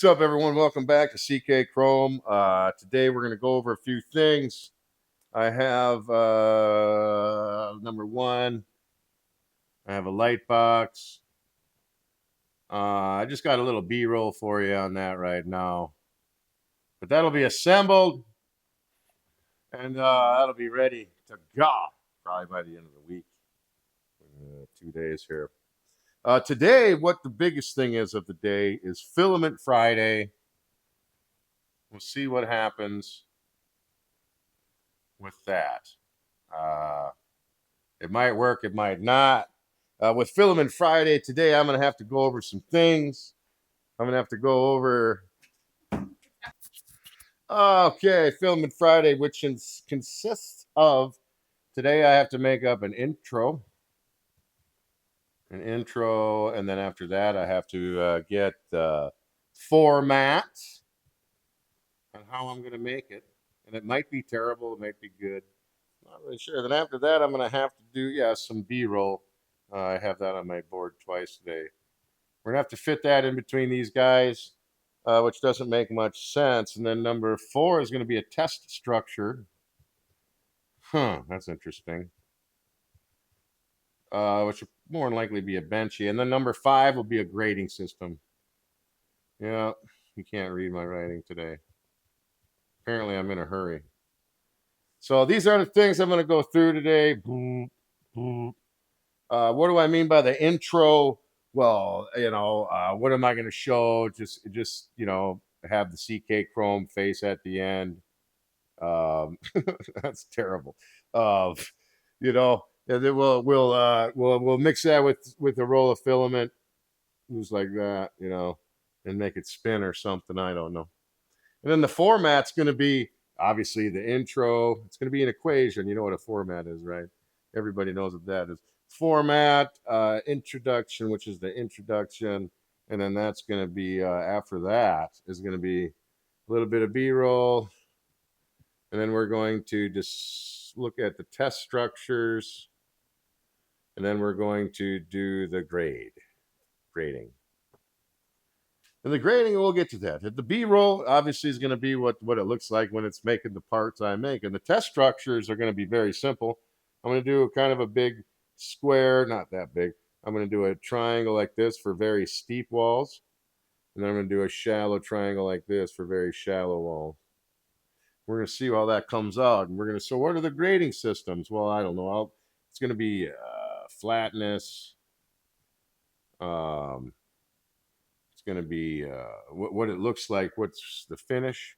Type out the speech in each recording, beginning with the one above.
up, everyone? Welcome back to CK Chrome. Today we're going to go over a few things. I have number one, I have a light box. I just got a little B-roll for you on that right now. But that'll be assembled and that'll be ready to go probably by the end of the week. 2 days here. Today, what the biggest thing is of the day is Filament Friday. We'll see what happens with that. It might work, it might not. With Filament Friday today, I'm going to have to go over some things. I'm going to have to go over. Okay, Filament Friday, which consists of today, I have to make up an intro. And then after that, I have to get the format and how I'm going to make it. And it might be terrible, it might be good. Not really sure. Then after that, I'm going to have to do, some B-roll. I have that on my board twice today. We're going to have to fit that in between these guys, which doesn't make much sense. And then number 4 is going to be a test structure. That's interesting. Which will more than likely be a benchy. And then number 5 will be a grading system. Yeah, you can't read my writing today. Apparently, I'm in a hurry. So these are the things I'm going to go through today. What do I mean by the intro? Well, what am I going to show? Just have the CK Chrome face at the end. That's terrible. And then we'll mix that with a roll of filament, just like that, and make it spin or something. I don't know. And then the format's going to be obviously the intro. It's going to be an equation. You know what a format is, right? Everybody knows what that is. Format, introduction, which is the introduction, and then that's going to be after that is going to be a little bit of B-roll, and then we're going to just look at the test structures, and then we're going to do the grading. And the grading, we'll get to that. The B-roll obviously is going to be what it looks like when it's making the parts I make, and the test structures are going to be very simple. I'm going to do kind of a big square, not that big. I'm going to do a triangle like this for very steep walls. And then I'm going to do a shallow triangle like this for very shallow walls. We're going to see how that comes out. And so what are the grading systems? Well, I don't know. It's going to be flatness. It's going to be what it looks like. What's the finish?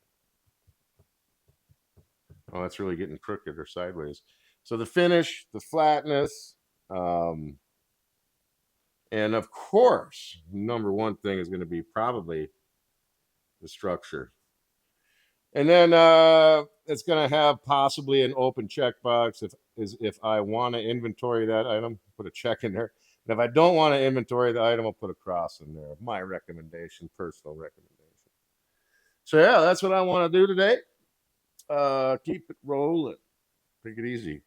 Oh, that's really getting crooked or sideways. So the finish, the flatness, and of course, number one thing is going to be probably the structure. And then it's going to have possibly an open checkbox if I want to inventory that item, put a check in there. And if I don't want to inventory the item, I'll put a cross in there. My recommendation, personal recommendation. So yeah, that's what I want to do today. Keep it rolling. Take it easy.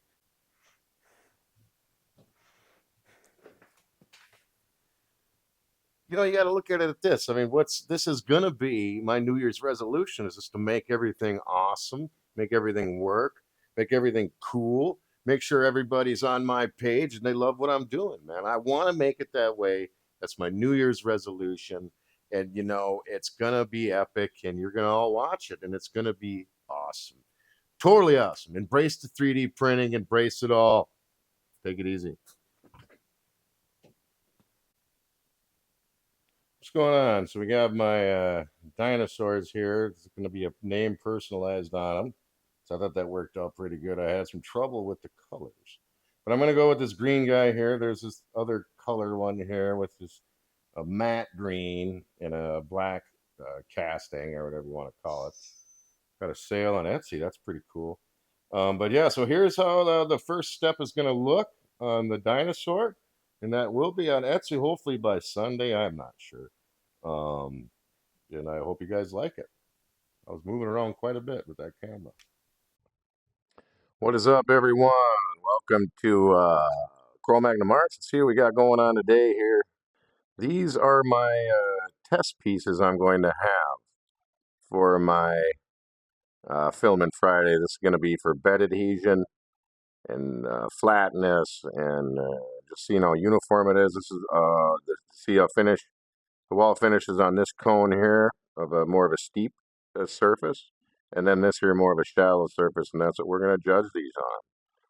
You got to look at it at this. I mean, this is going to be my New Year's resolution is just to make everything awesome, make everything work, make everything cool, make sure everybody's on my page and they love what I'm doing, man. I want to make it that way. That's my New Year's resolution. And, it's going to be epic and you're going to all watch it and it's going to be awesome. Totally awesome. Embrace the 3D printing, embrace it all. Take it easy. What's going on? So we got my dinosaurs here. It's going to be a name personalized on them. So I thought that worked out pretty good. I had some trouble with the colors. But I'm going to go with this green guy here. There's this other color one here with this matte green and a black casting or whatever you want to call it. Got a sale on Etsy. That's pretty cool. But yeah, so here's how the first step is going to look on the dinosaur. And that will be on Etsy hopefully by Sunday. I'm not sure. And I hope you guys like it. I was moving around quite a bit with that camera. What is up, everyone? Welcome to Cro-Magnon Arts. Let's see what we got going on today here. These are my test pieces I'm going to have for my Filament Friday. This is going to be for bed adhesion and flatness and just seeing how uniform it is. This is see how finish. The wall finish is on this cone here of a more of a steep surface, and then this here more of a shallow surface, and that's what we're going to judge these on.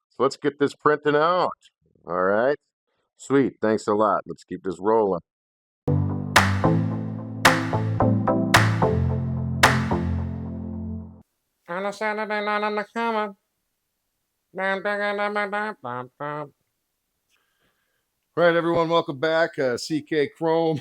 So let's get this printing out. All right. Sweet. Thanks a lot. Let's keep this rolling. On a Saturday night on the common. All right, everyone, welcome back. CK Chrome.